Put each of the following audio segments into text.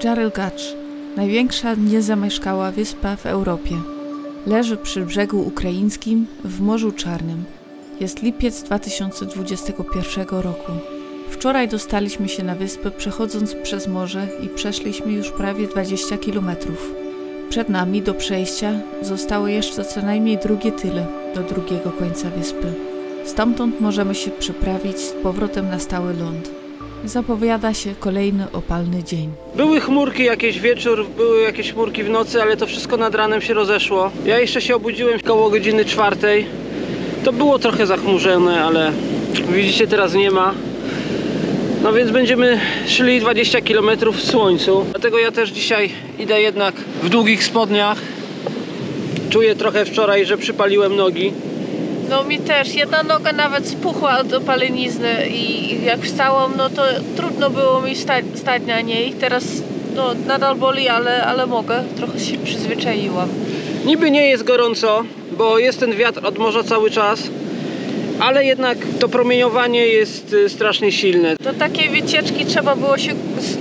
Jarelgadge, największa niezamieszkała wyspa w Europie. Leży przy brzegu ukraińskim w Morzu Czarnym. Jest lipiec 2021 roku. Wczoraj dostaliśmy się na wyspę przechodząc przez morze i przeszliśmy już prawie 20 km. Przed nami do przejścia zostało jeszcze co najmniej drugie tyle do drugiego końca wyspy. Stamtąd możemy się przeprawić z powrotem na stały ląd. Zapowiada się kolejny opalny dzień. Były chmurki jakieś wieczór, były jakieś chmurki w nocy, ale to wszystko nad ranem się rozeszło. Ja jeszcze się obudziłem koło godziny 4. To było trochę zachmurzone, ale widzicie, teraz nie ma. No więc będziemy szli 20 km w słońcu. Dlatego ja też dzisiaj idę jednak w długich spodniach. Czuję trochę wczoraj, że przypaliłem nogi. No mi też. Jedna noga nawet spuchła od opalenizny i jak wstałam, no to trudno było mi stać na niej. Teraz no, nadal boli, ale mogę. Trochę się przyzwyczaiłam. Niby nie jest gorąco, bo jest ten wiatr od morza cały czas, ale jednak to promieniowanie jest strasznie silne. Do takiej wycieczki trzeba było się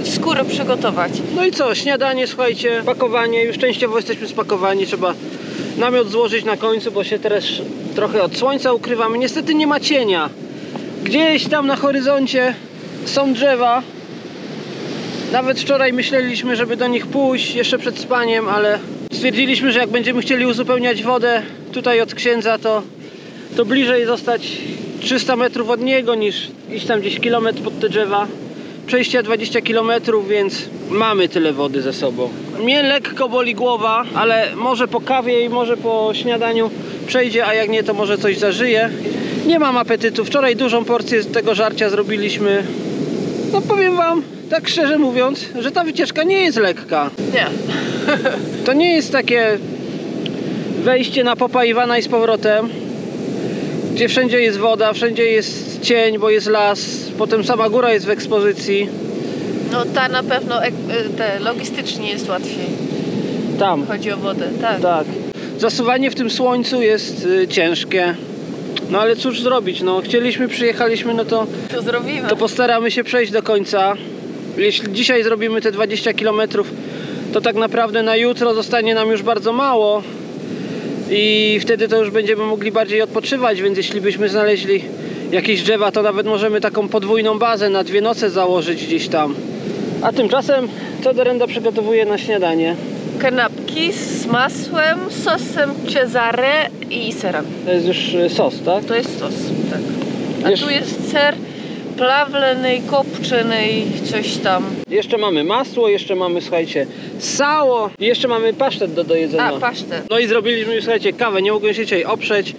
skórę przygotować. No i co? Śniadanie, słuchajcie, pakowanie. Już częściowo jesteśmy spakowani. Trzeba namiot złożyć na końcu, bo się teraz trochę od słońca ukrywamy. Niestety nie ma cienia. Gdzieś tam na horyzoncie są drzewa. Nawet wczoraj myśleliśmy, żeby do nich pójść jeszcze przed spaniem, ale stwierdziliśmy, że jak będziemy chcieli uzupełniać wodę tutaj od księdza, to bliżej zostać 300 metrów od niego niż iść tam gdzieś kilometr pod te drzewa. Przejście 20 km, więc mamy tyle wody ze sobą. Mnie lekko boli głowa, ale może po kawie i może po śniadaniu przejdzie, a jak nie, to może coś zażyję. Nie mam apetytu. Wczoraj dużą porcję tego żarcia zrobiliśmy. No powiem wam, tak szczerze mówiąc, że ta wycieczka nie jest lekka. Nie. To nie jest takie wejście na popa Iwana i z powrotem, gdzie wszędzie jest woda, wszędzie jest cień, bo jest las, potem sama góra jest w ekspozycji. No ta na pewno logistycznie jest łatwiej. Tam. Chodzi o wodę, tak. Tak. Zasuwanie w tym słońcu jest ciężkie. No ale cóż zrobić, no chcieliśmy, przyjechaliśmy, no to zrobimy. To postaramy się przejść do końca. Jeśli dzisiaj zrobimy te 20 km, to tak naprawdę na jutro zostanie nam już bardzo mało. I wtedy to już będziemy mogli bardziej odpoczywać, więc jeśli byśmy znaleźli jakieś drzewa, to nawet możemy taką podwójną bazę na 2 noce założyć gdzieś tam. A tymczasem co Dorenda przygotowuje na śniadanie? Kanapki z masłem, sosem Cesare i serem. To jest już sos, tak? To jest sos, tak. A tu jest ser plawleny, kopczony, coś tam. Jeszcze mamy masło, jeszcze mamy, słuchajcie, sało i jeszcze mamy pasztet do jedzenia. A, pasztet. No i zrobiliśmy, słuchajcie, kawę. Nie mogłem się dzisiaj oprzeć,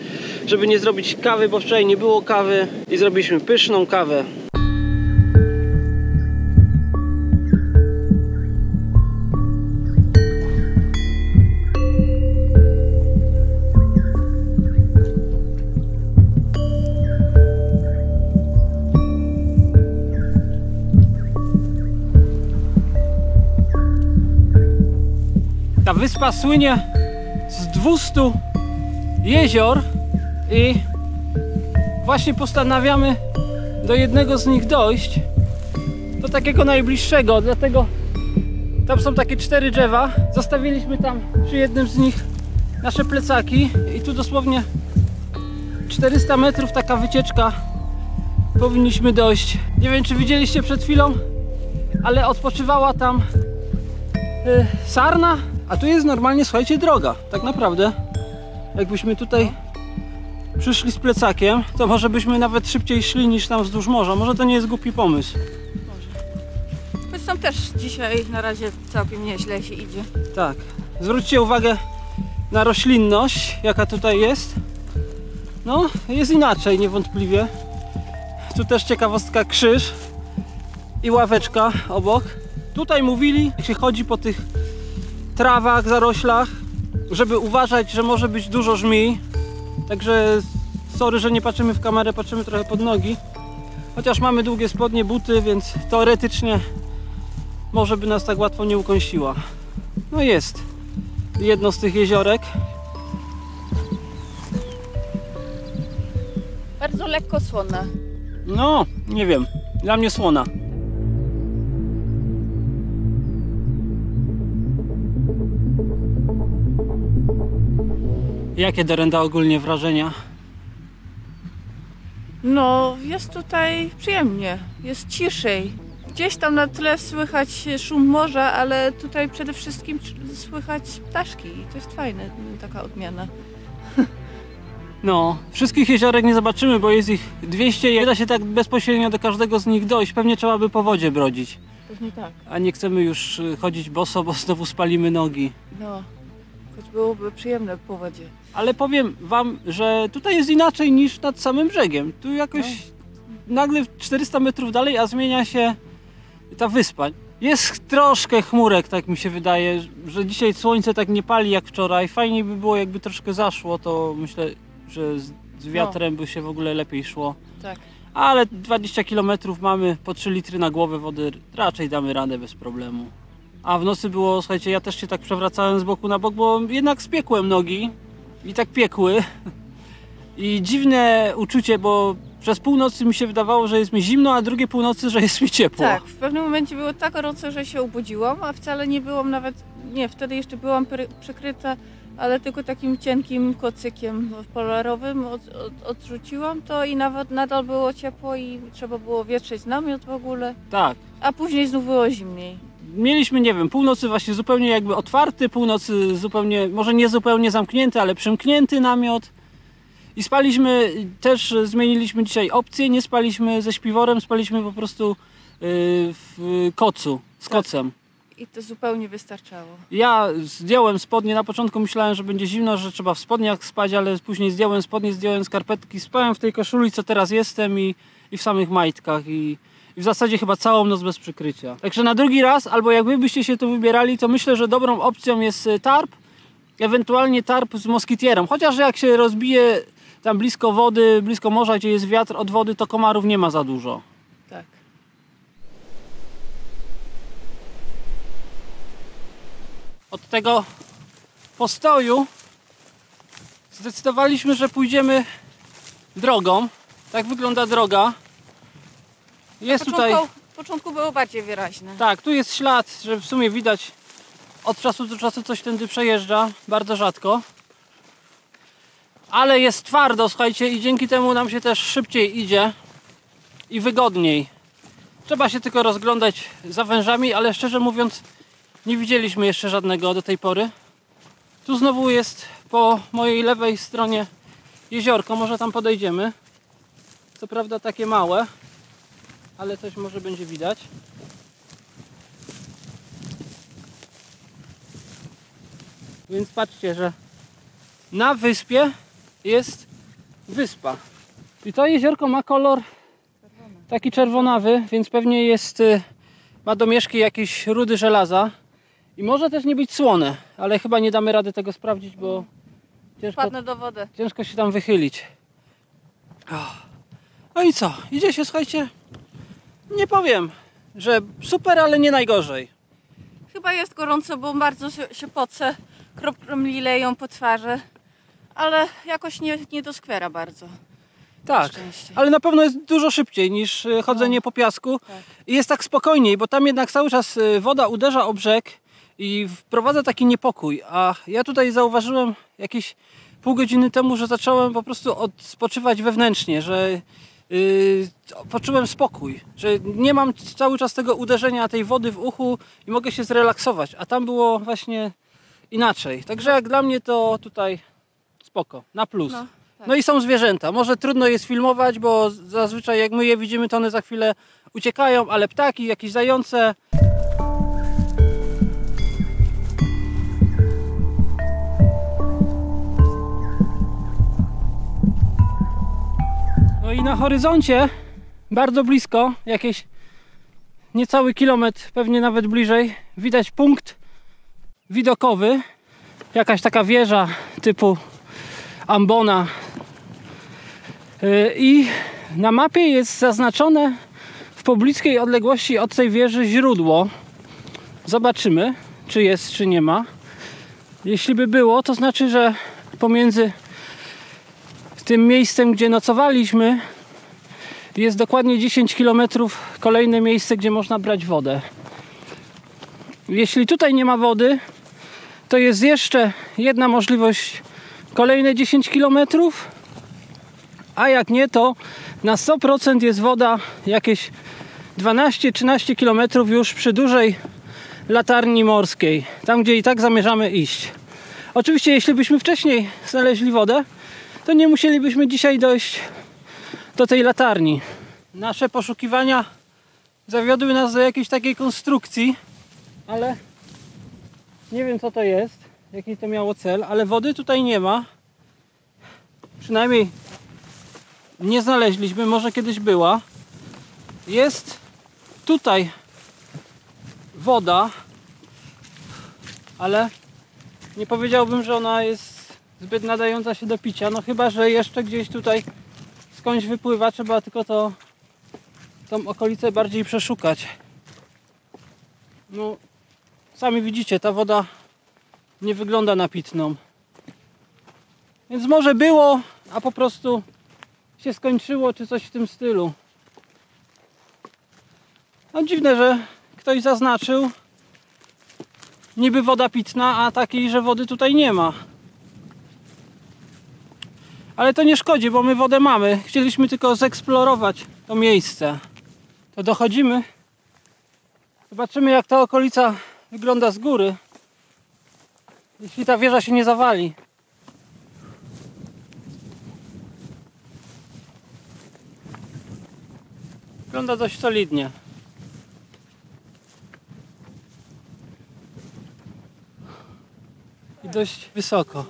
żeby nie zrobić kawy, bo wczoraj nie było kawy i zrobiliśmy pyszną kawę. Ta wyspa słynie z 200 jezior i właśnie postanawiamy do jednego z nich dojść, do takiego najbliższego, dlatego tam są takie 4 drzewa. Zostawiliśmy tam przy jednym z nich nasze plecaki i tu dosłownie 400 metrów taka wycieczka powinniśmy dojść. Nie wiem, czy widzieliście przed chwilą, ale odpoczywała tam sarna. A tu jest normalnie, słuchajcie, droga, tak naprawdę. Jakbyśmy tutaj przyszli z plecakiem, to może byśmy nawet szybciej szli niż tam wzdłuż morza. Może to nie jest głupi pomysł. Choć tam też dzisiaj na razie całkiem nieźle się idzie. Tak. Zwróćcie uwagę na roślinność, jaka tutaj jest. No, jest inaczej niewątpliwie. Tu też ciekawostka, krzyż i ławeczka obok. Tutaj mówili, jak się chodzi po tych trawach, zaroślach, żeby uważać, że może być dużo żmij. Także sorry, że nie patrzymy w kamerę, patrzymy trochę pod nogi. Chociaż mamy długie spodnie, buty, więc teoretycznie może by nas tak łatwo nie ukąsiła. No jest jedno z tych jeziorek. Bardzo lekko słona. No, nie wiem. Dla mnie słona. Jakie, Dorenda, ogólnie wrażenia? No, jest tutaj przyjemnie, jest ciszej. Gdzieś tam na tle słychać szum morza, ale tutaj przede wszystkim słychać ptaszki i to jest fajne, taka odmiana. No, wszystkich jeziorek nie zobaczymy, bo jest ich 200 i nie da się tak bezpośrednio do każdego z nich dojść. Pewnie trzeba by po wodzie brodzić. Pewnie tak. A nie chcemy już chodzić boso, bo znowu spalimy nogi. No, choć byłoby przyjemne po wodzie. Ale powiem wam, że tutaj jest inaczej niż nad samym brzegiem. Tu jakoś nagle 400 metrów dalej, a zmienia się ta wyspa. Jest troszkę chmurek, tak mi się wydaje, że dzisiaj słońce tak nie pali jak wczoraj. Fajniej by było, jakby troszkę zaszło, to myślę, że z wiatrem by się w ogóle lepiej szło. Tak. Ale 20 km mamy, po 3 litry na głowę wody, raczej damy radę bez problemu. A w nocy było, słuchajcie, ja też się tak przewracałem z boku na bok, bo jednak spiekłem nogi i tak piekły. I dziwne uczucie, bo przez północy mi się wydawało, że jest mi zimno, a drugie północy, że jest mi ciepło. Tak, w pewnym momencie było tak gorąco, że się obudziłam, a wcale nie byłam nawet, nie, wtedy jeszcze byłam przykryta, ale tylko takim cienkim kocykiem polarowym odrzuciłam to i nawet nadal było ciepło i trzeba było wietrzyć namiot w ogóle, Tak. a później znów było zimniej. Mieliśmy, nie wiem, północy właśnie zupełnie jakby otwarty, północy zupełnie, może nie zupełnie zamknięty, ale przymknięty namiot. I spaliśmy, też zmieniliśmy dzisiaj opcję, nie spaliśmy ze śpiworem, spaliśmy po prostu w kocu, z kocem. I to zupełnie wystarczało. Ja zdjąłem spodnie, na początku myślałem, że będzie zimno, że trzeba w spodniach spać, ale później zdjąłem spodnie, zdjąłem skarpetki, spałem w tej koszuli, co teraz jestem i w samych majtkach i w zasadzie chyba całą noc bez przykrycia. Także na drugi raz, albo jak wy byście się tu wybierali, to myślę, że dobrą opcją jest tarp, ewentualnie tarp z moskitierą, chociaż jak się rozbije tam blisko wody, blisko morza, gdzie jest wiatr od wody, to komarów nie ma za dużo. Tak. Od tego postoju zdecydowaliśmy, że pójdziemy drogą. Tak wygląda droga. Jest tutaj... W początku było bardziej wyraźne. Tak, tu jest ślad, że w sumie widać od czasu do czasu coś tędy przejeżdża, bardzo rzadko. Ale jest twardo, słuchajcie, i dzięki temu nam się też szybciej idzie i wygodniej. Trzeba się tylko rozglądać za wężami, ale szczerze mówiąc nie widzieliśmy jeszcze żadnego do tej pory. Tu znowu jest po mojej lewej stronie jeziorko, może tam podejdziemy. Co prawda takie małe, ale coś może będzie widać. Więc patrzcie, że na wyspie jest wyspa. I to jeziorko ma kolor taki czerwonawy, więc pewnie jest, ma domieszki jakieś rudy żelaza. I może też nie być słone, ale chyba nie damy rady tego sprawdzić, bo Wpadnę do wody. ciężko się tam wychylić. No i co? Idzie się, słuchajcie, nie powiem, że super, ale nie najgorzej. Chyba jest gorąco, bo bardzo się pocę, kroplami leją po twarzy, ale jakoś nie doskwiera bardzo. Tak, Szczęście. ale na pewno jest dużo szybciej niż chodzenie po piasku. Tak. I jest tak spokojniej, bo tam jednak cały czas woda uderza o brzeg i wprowadza taki niepokój. A ja tutaj zauważyłem jakieś pół godziny temu, że zacząłem po prostu odpoczywać wewnętrznie, że poczułem spokój, że nie mam cały czas tego uderzenia tej wody w uchu i mogę się zrelaksować. A tam było właśnie inaczej. Także jak dla mnie to tutaj spoko, na plus. No, tak. No i są zwierzęta. Może trudno jest filmować, bo zazwyczaj jak my je widzimy, to one za chwilę uciekają, ale ptaki, jakieś zające. No i na horyzoncie, bardzo blisko, jakieś niecały kilometr, pewnie nawet bliżej, widać punkt widokowy. Jakaś taka wieża typu ambona. I na mapie jest zaznaczone w pobliskiej odległości od tej wieży źródło. Zobaczymy, czy jest, czy nie ma. Jeśli by było, to znaczy, że pomiędzy tym miejscem, gdzie nocowaliśmy, jest dokładnie 10 km kolejne miejsce, gdzie można brać wodę. Jeśli tutaj nie ma wody, to jest jeszcze jedna możliwość kolejne 10 km, a jak nie, to na 100% jest woda jakieś 12-13 km już przy dużej latarni morskiej, tam gdzie i tak zamierzamy iść. Oczywiście jeśli byśmy wcześniej znaleźli wodę, to nie musielibyśmy dzisiaj dojść do tej latarni. Nasze poszukiwania zawiodły nas do jakiejś takiej konstrukcji, ale nie wiem co to jest, jaki to miało cel, ale wody tutaj nie ma. Przynajmniej nie znaleźliśmy, może kiedyś była. Jest tutaj woda, ale nie powiedziałbym, że ona jest zbyt nadająca się do picia. No chyba, że jeszcze gdzieś tutaj skądś wypływa, trzeba tylko tą okolicę bardziej przeszukać. No, sami widzicie, ta woda nie wygląda na pitną. Więc może było, a po prostu się skończyło, czy coś w tym stylu. No dziwne, że ktoś zaznaczył niby woda pitna, a takiej, że wody tutaj nie ma. Ale to nie szkodzi, bo my wodę mamy. Chcieliśmy tylko zeksplorować to miejsce. To dochodzimy. Zobaczymy, jak ta okolica wygląda z góry. Jeśli ta wieża się nie zawali. Wygląda dość solidnie. I dość wysoko.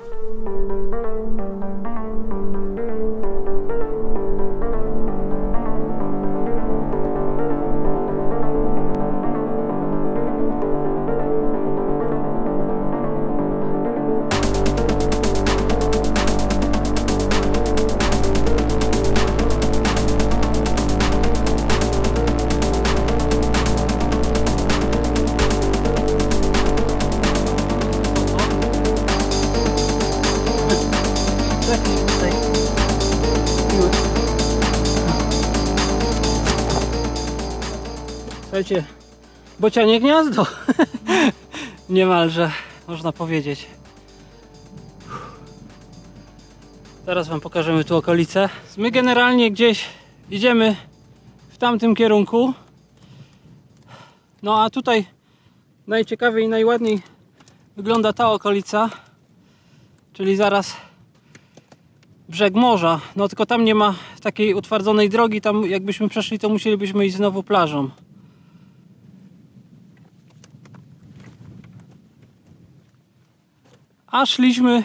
Słuchajcie, bocianie gniazdo. Niemalże, można powiedzieć. Teraz wam pokażemy tu okolicę. My generalnie gdzieś idziemy w tamtym kierunku. No a tutaj najciekawiej i najładniej wygląda ta okolica, czyli zaraz brzeg morza. No tylko tam nie ma takiej utwardzonej drogi, tam jakbyśmy przeszli, to musielibyśmy iść znowu plażą. A szliśmy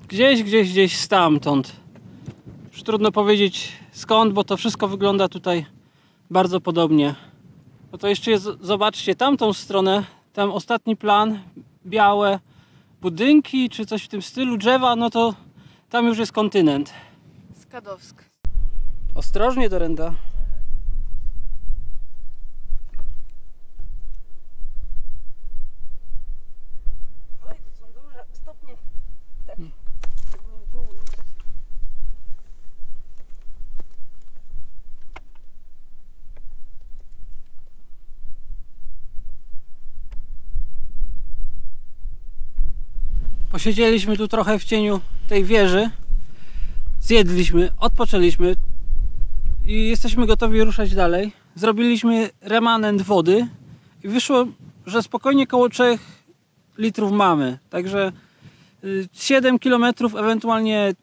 gdzieś stamtąd. Już trudno powiedzieć skąd, bo to wszystko wygląda tutaj bardzo podobnie. No to jeszcze zobaczcie tamtą stronę, tam ostatni plan, białe budynki czy coś w tym stylu, drzewa, no to tam już jest kontynent. Skadowsk. Ostrożnie, Dorenda. Oj, to są duże stopnie. Tak. Posiedzieliśmy tu trochę w cieniu tej wieży, zjedliśmy, odpoczęliśmy i jesteśmy gotowi ruszać dalej. Zrobiliśmy remanent wody i wyszło, że spokojnie koło 3 litrów mamy. Także 7 km, ewentualnie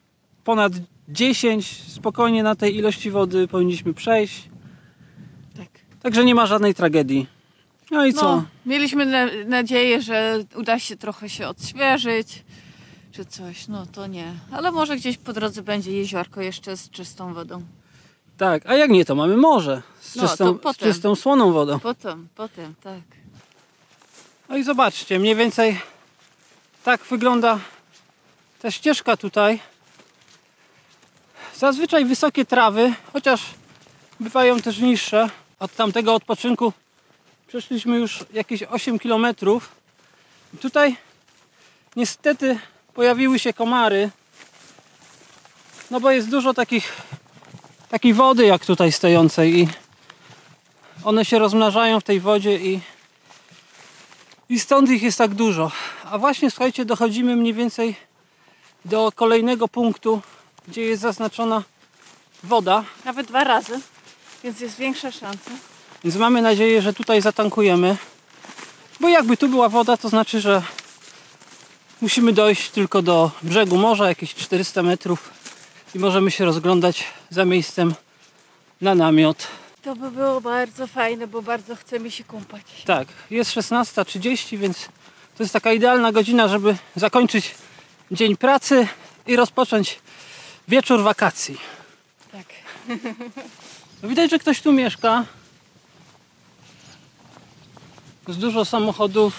ponad 10 spokojnie na tej ilości wody powinniśmy przejść. Tak. Także nie ma żadnej tragedii. No i co? No, mieliśmy nadzieję, że uda się trochę się odświeżyć, czy coś, no to nie. Ale może gdzieś po drodze będzie jeziorko jeszcze z czystą wodą. Tak, a jak nie, to mamy morze z No, to potem. czystą słoną wodą. Potem, tak. No i zobaczcie, mniej więcej tak wygląda ta ścieżka tutaj. Zazwyczaj wysokie trawy, chociaż bywają też niższe. Od tamtego odpoczynku przeszliśmy już jakieś 8 km. Tutaj niestety pojawiły się komary. No bo jest dużo takiej wody jak tutaj stojącej i one się rozmnażają w tej wodzie i stąd ich jest tak dużo. A właśnie, słuchajcie, dochodzimy mniej więcej do kolejnego punktu, gdzie jest zaznaczona woda. Nawet 2 razy, więc jest większa szansa. Więc mamy nadzieję, że tutaj zatankujemy. Bo jakby tu była woda, to znaczy, że musimy dojść tylko do brzegu morza, jakieś 400 metrów i możemy się rozglądać za miejscem na namiot. To by było bardzo fajne, bo bardzo chcemy się kąpać. Tak, jest 16:30, więc to jest taka idealna godzina, żeby zakończyć dzień pracy i rozpocząć wieczór wakacji. Tak. No widać, że ktoś tu mieszka. Jest dużo samochodów,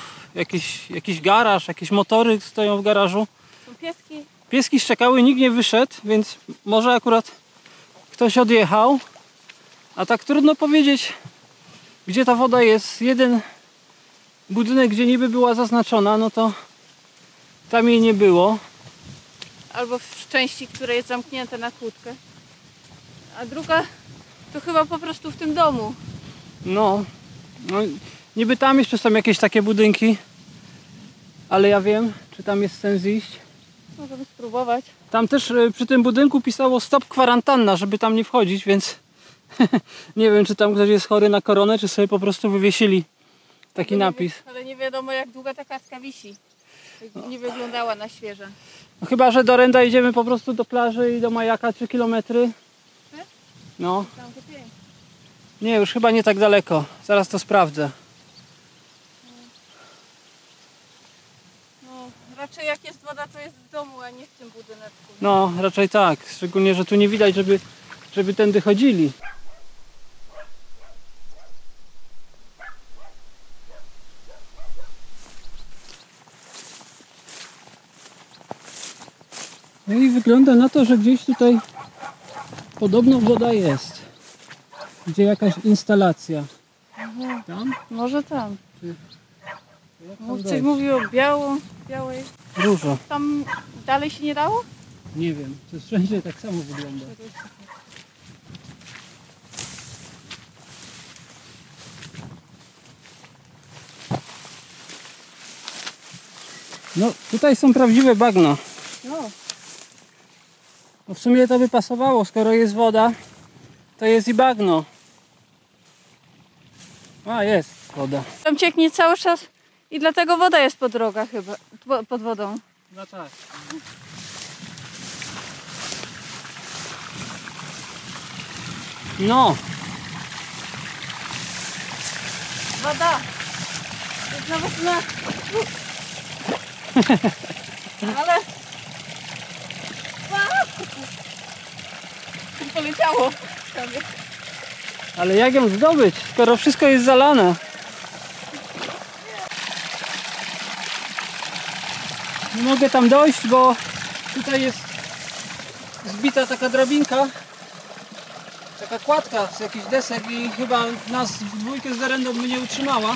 jakiś garaż, jakieś motory stoją w garażu. Są pieski. Pieski szczekały, nikt nie wyszedł, więc może akurat ktoś odjechał. A tak trudno powiedzieć, gdzie ta woda jest. Jeden budynek, gdzie niby była zaznaczona, no to tam jej nie było. Albo w części, która jest zamknięta na kłódkę. A druga to chyba po prostu w tym domu. No, niby tam jeszcze są jakieś takie budynki, ale ja wiem, czy tam jest sens iść. Możemy spróbować. Tam też przy tym budynku pisało stop kwarantanna, żeby tam nie wchodzić, więc nie wiem, czy tam ktoś jest chory na koronę, czy sobie po prostu wywiesili taki napis. Ale nie wiadomo, jak długo ta kaska wisi. Nie wyglądała na świeże. No, chyba że do Renda idziemy po prostu do plaży i do Majaka 3 km. No, Tam to pięknie. nie, już chyba nie tak daleko. Zaraz to sprawdzę. No, raczej jak jest woda, to jest w domu, a nie w tym budyneczku. No, raczej tak. Szczególnie, że tu nie widać, żeby tędy chodzili. No i wygląda na to, że gdzieś tutaj podobno woda jest. Gdzie jakaś instalacja. Tam? Może tam. Jak tam Coś dojść? mówił o białej. Dużo. Tam dalej się nie dało? Nie wiem. To wszędzie tak samo wygląda. No, tutaj są prawdziwe bagna. No. No w sumie to by pasowało, skoro jest woda, to jest i bagno. A, jest woda. Tam cieknie cały czas i dlatego woda jest pod droga chyba, pod wodą. No tak. No, Woda! Jest nawet na... Ale... Poleciało. ale jak ją zdobyć, skoro wszystko jest zalane? Nie mogę tam dojść, bo tutaj jest zbita taka drabinka, taka kładka z jakichś desek i chyba nas w dwójkę z Derendą by nie utrzymała,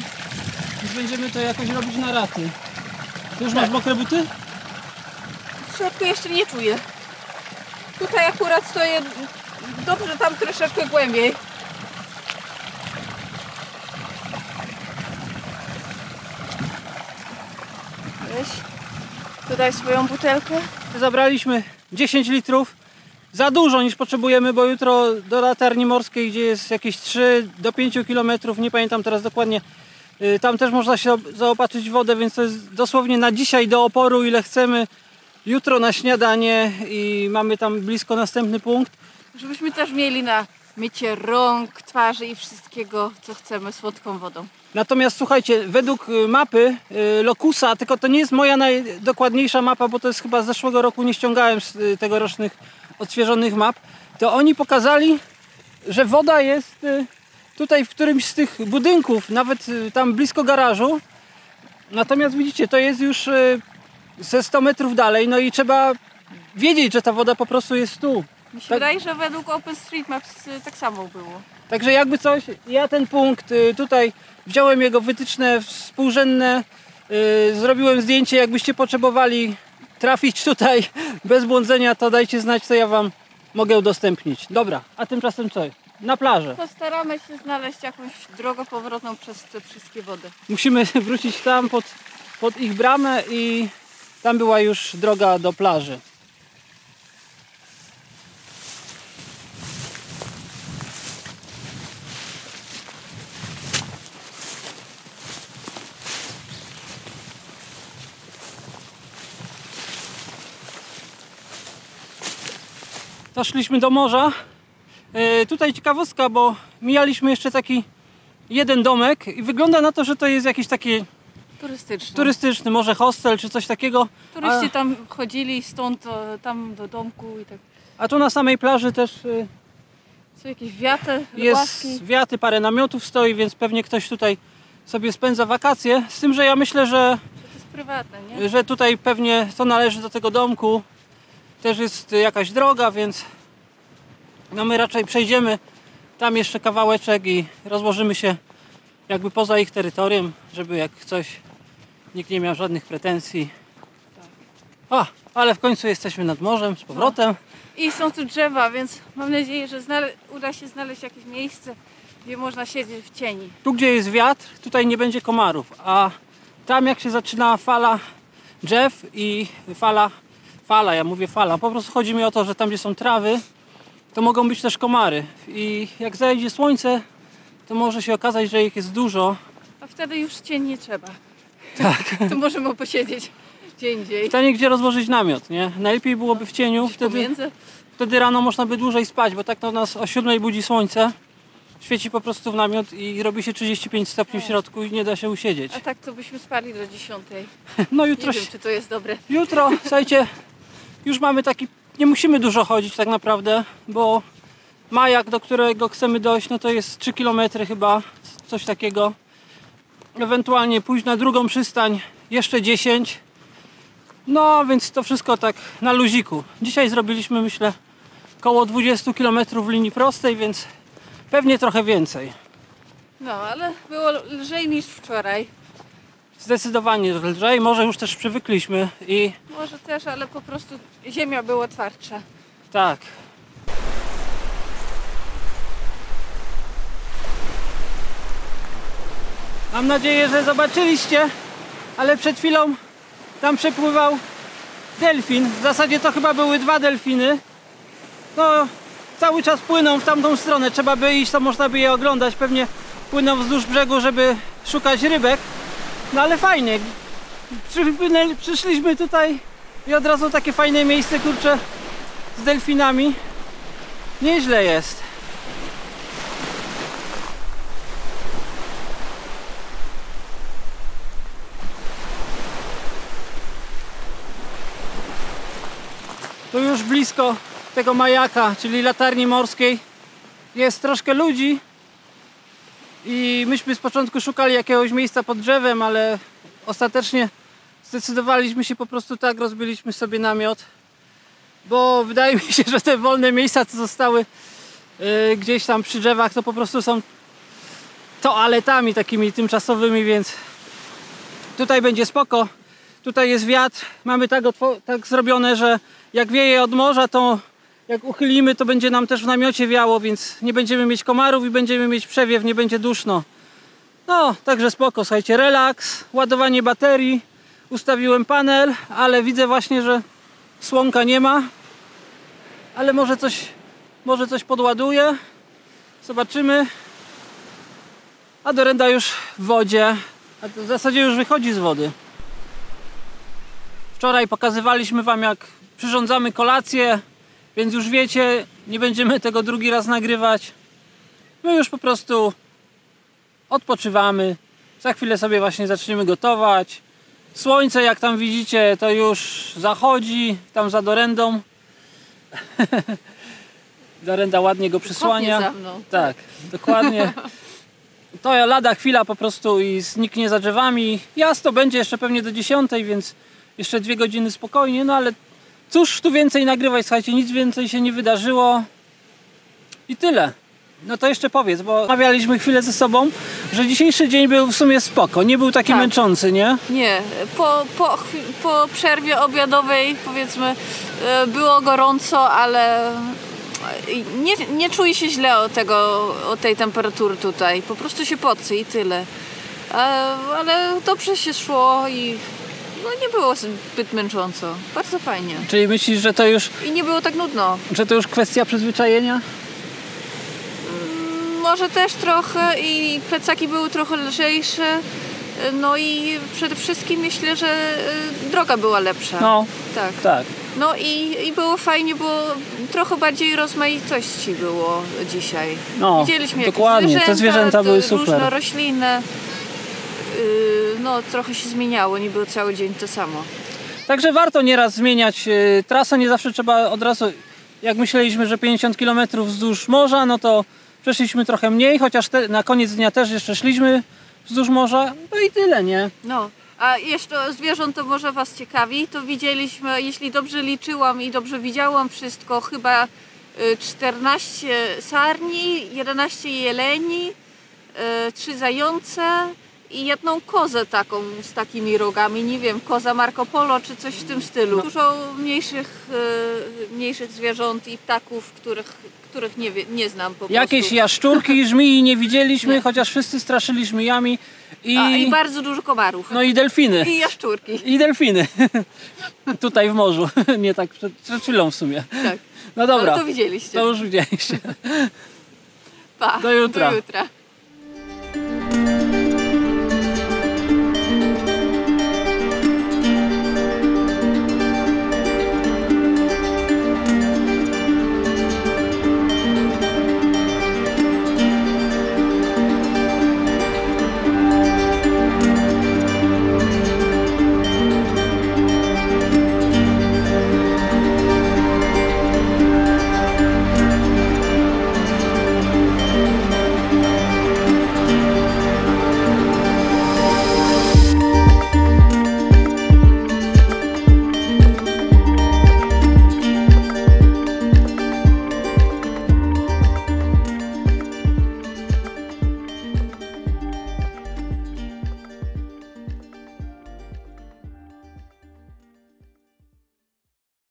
więc będziemy to jakoś robić na raty. Ty już masz mokre buty? W środku jeszcze nie czuję. Tutaj akurat stoję dobrze, tam troszeczkę głębiej. Weź tutaj swoją butelkę. Zabraliśmy 10 litrów. Za dużo niż potrzebujemy, bo jutro do latarni morskiej, gdzie jest jakieś 3 do 5 km, nie pamiętam teraz dokładnie, tam też można się zaopatrzyć w wodę, więc to jest dosłownie na dzisiaj do oporu, ile chcemy. Jutro na śniadanie i mamy tam blisko następny punkt. Żebyśmy też mieli na mycie rąk, twarzy i wszystkiego, co chcemy słodką wodą. Natomiast słuchajcie, według mapy Locusa, tylko to nie jest moja najdokładniejsza mapa, bo to jest chyba z zeszłego roku, nie ściągałem z tegorocznych odświeżonych map, to oni pokazali, że woda jest tutaj w którymś z tych budynków, nawet tam blisko garażu. Natomiast widzicie, to jest już ze 100 metrów dalej, no i trzeba wiedzieć, że ta woda po prostu jest tu. Mi się Tak. wydaje, że według OpenStreetMaps tak samo było. Także jakby coś, ja ten punkt tutaj wziąłem jego wytyczne współrzędne, zrobiłem zdjęcie, jakbyście potrzebowali trafić tutaj bez błądzenia, to dajcie znać, co ja wam mogę udostępnić. Dobra, a tymczasem co? Na plażę. Postaramy się znaleźć jakąś drogę powrotną przez te wszystkie wody. Musimy wrócić tam pod ich bramę i tam była już droga do plaży. doszliśmy do morza. Tutaj ciekawostka, bo mijaliśmy jeszcze taki jeden domek i wygląda na to, że to jest jakiś taki turystyczny, może hostel czy coś takiego. Turyści tam chodzili stąd tam do domku i tak. A tu na samej plaży też Są jakieś wiaty, jest ławki. wiaty, parę namiotów stoi, więc pewnie ktoś tutaj sobie spędza wakacje. Z tym, że ja myślę, że To jest prywatne, nie? że tutaj pewnie to należy do tego domku. Też jest jakaś droga, więc no my raczej przejdziemy tam jeszcze kawałeczek i rozłożymy się jakby poza ich terytorium, żeby jak coś nikt nie miał żadnych pretensji. Ale w końcu jesteśmy nad morzem z powrotem. I są tu drzewa, więc mam nadzieję, że uda się znaleźć jakieś miejsce, gdzie można siedzieć w cieni. Tu gdzie jest wiatr, tutaj nie będzie komarów, a tam jak się zaczyna fala drzew i ja mówię fala, po prostu chodzi mi o to, że tam gdzie są trawy, to mogą być też komary i jak zajdzie słońce, to może się okazać, że ich jest dużo. A wtedy już cień nie trzeba. Tak. Tu możemy posiedzieć gdzie indziej. Pytanie, gdzie rozłożyć namiot, nie? Najlepiej byłoby w cieniu, wtedy rano można by dłużej spać, bo tak to nas o 7 budzi słońce, świeci po prostu w namiot i robi się 35 stopni w środku i nie da się usiedzieć. A tak to byśmy spali do 10. No jutro, Nie wiem, czy to jest dobre. jutro, słuchajcie, już mamy taki, nie musimy dużo chodzić tak naprawdę, bo majak, do którego chcemy dojść, no to jest 3 km chyba, coś takiego. Ewentualnie pójść na drugą przystań, jeszcze 10. No więc to wszystko tak na luziku. Dzisiaj zrobiliśmy, myślę, około 20 km w linii prostej, więc pewnie trochę więcej. No, ale było lżej niż wczoraj. Zdecydowanie lżej, może już też przywykliśmy i Może też, ale po prostu ziemia była twardsza. tak. Mam nadzieję, że zobaczyliście, ale przed chwilą tam przepływał delfin. W zasadzie to chyba były 2 delfiny. No, cały czas płyną w tamtą stronę. Trzeba by iść, to można by je oglądać. Pewnie płyną wzdłuż brzegu, żeby szukać rybek. No ale fajnie. Przyszliśmy tutaj i od razu takie fajne miejsce, kurczę, z delfinami. Nieźle jest. Tu już blisko tego majaka, czyli latarni morskiej, jest troszkę ludzi i myśmy z początku szukali jakiegoś miejsca pod drzewem, ale ostatecznie zdecydowaliśmy się po prostu tak, rozbiliśmy sobie namiot, bo wydaje mi się, że te wolne miejsca, co zostały gdzieś tam przy drzewach, to po prostu są toaletami takimi tymczasowymi, więc tutaj będzie spoko. Tutaj jest wiatr, mamy tak zrobione, że jak wieje od morza, to jak uchylimy, to będzie nam też w namiocie wiało, więc nie będziemy mieć komarów i będziemy mieć przewiew, nie będzie duszno. No, także spoko, słuchajcie, relaks, ładowanie baterii, ustawiłem panel, ale widzę właśnie, że słonka nie ma, ale może coś podładuję, zobaczymy. A Dorenda już w wodzie, a to w zasadzie już wychodzi z wody. Wczoraj pokazywaliśmy wam, jak przyrządzamy kolację, więc już wiecie, nie będziemy tego drugi raz nagrywać. My już po prostu odpoczywamy. Za chwilę sobie właśnie zaczniemy gotować. Słońce, jak tam widzicie, to już zachodzi, tam za Dorendą. Dorenda ładnie go przysłania. Kopnie za mną. Tak, dokładnie. To lada chwila po prostu i zniknie za drzewami. Jasno będzie jeszcze pewnie do 10, więc jeszcze 2 godziny spokojnie, no ale cóż tu więcej nagrywać, słuchajcie, nic więcej się nie wydarzyło i tyle. No to jeszcze powiedz, bo rozmawialiśmy chwilę ze sobą, że dzisiejszy dzień był w sumie spoko, nie był taki Tak. męczący, nie? Nie, po przerwie obiadowej, powiedzmy, było gorąco, ale nie czuję się źle od tej temperatury tutaj. Po prostu się pocy i tyle. Ale dobrze się szło i no nie było zbyt męcząco. Bardzo fajnie. Czyli myślisz, że to już, I nie było tak nudno. kwestia przyzwyczajenia? Może też trochę i plecaki były trochę lżejsze. No i przede wszystkim myślę, że droga była lepsza. No, Tak. tak. No i było fajnie, bo trochę bardziej rozmaitości było dzisiaj. No, Widzieliśmy dokładnie, te zwierzęta były super. Różne rośliny. No trochę się zmieniało, nie było cały dzień to samo. Także warto nieraz zmieniać trasę, nie zawsze trzeba od razu, jak myśleliśmy, że 50 km wzdłuż morza, no to przeszliśmy trochę mniej, chociaż na koniec dnia też jeszcze szliśmy wzdłuż morza, no i tyle, nie? No, a jeszcze zwierząt to może Was ciekawi, to widzieliśmy, jeśli dobrze liczyłam i dobrze widziałam wszystko, chyba 14 sarni, 11 jeleni, 3 zające i jedną kozę taką z takimi rogami, nie wiem, koza Marco Polo czy coś w tym stylu. Dużo mniejszych zwierząt i ptaków, których nie znam po prostu. Jakieś jaszczurki, żmii nie widzieliśmy, chociaż wszyscy straszyli żmijami. I bardzo dużo komarów. No i delfiny. I jaszczurki. I delfiny. Tutaj w morzu. Nie tak przed chwilą w sumie. Tak. No dobra. Ale to widzieliście. To już widzieliście. Pa. Do jutra. Do jutra.